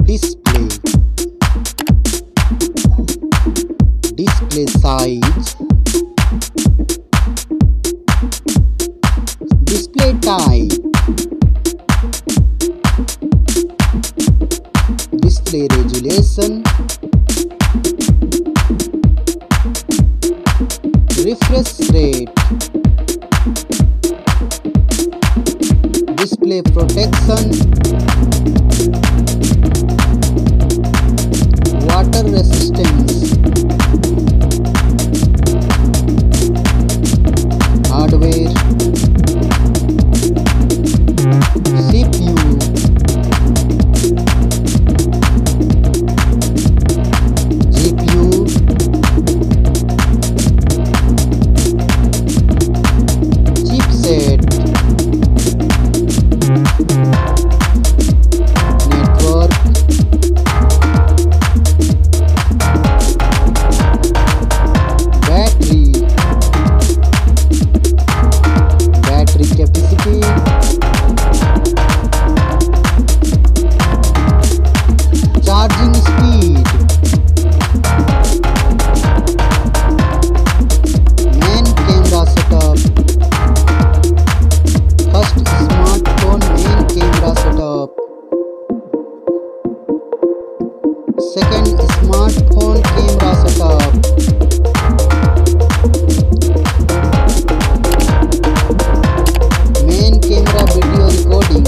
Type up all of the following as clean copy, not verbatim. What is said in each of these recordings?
Display. Display size. Display type. Display resolution. Refresh rate. Display protection. Water resistance. Hardware. CPU. GPU. Chipset. Network. Battery. Battery capacity. Charging speed. Main camera setup. First smartphone main camera setup. Second smartphone camera setup. Main camera video recording.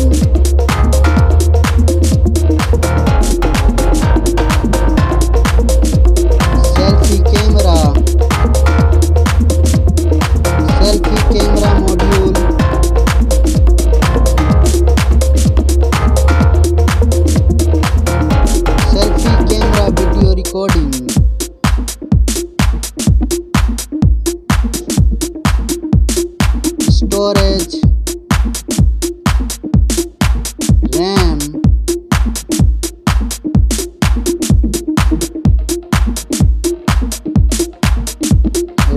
Selfie camera. Selfie camera module. Selfie camera video recording. Storage. RAM.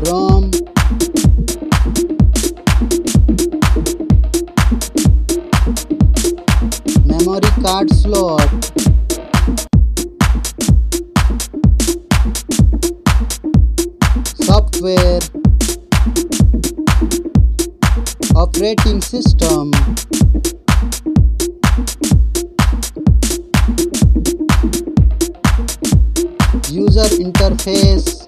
ROM. Memory card slot. Software. Operating system. User interface.